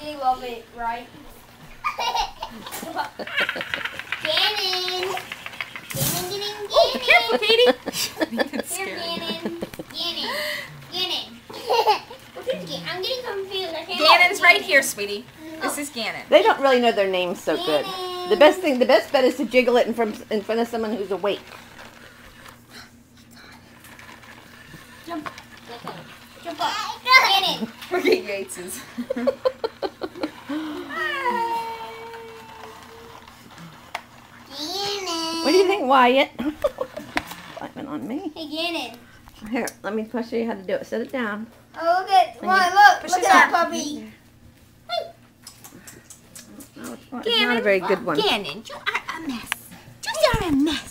They love it, right? Gannon! Gannon! Oh, be careful, Katie! Here, Gannon. Gannon. I'm getting confused. Gannon's right here, sweetie. This is Gannon. They don't really know their names so good. The best bet is to jiggle it in front of someone who's awake. Jump up. Gannon. Forget Yates's. What do you think, Wyatt? Climbing on me. Hey, Gannon. Here, let me show you how to do it. Set it down. Oh, look at, look at that puppy. No, it's not a very good one. Gannon, you are a mess. You are a mess.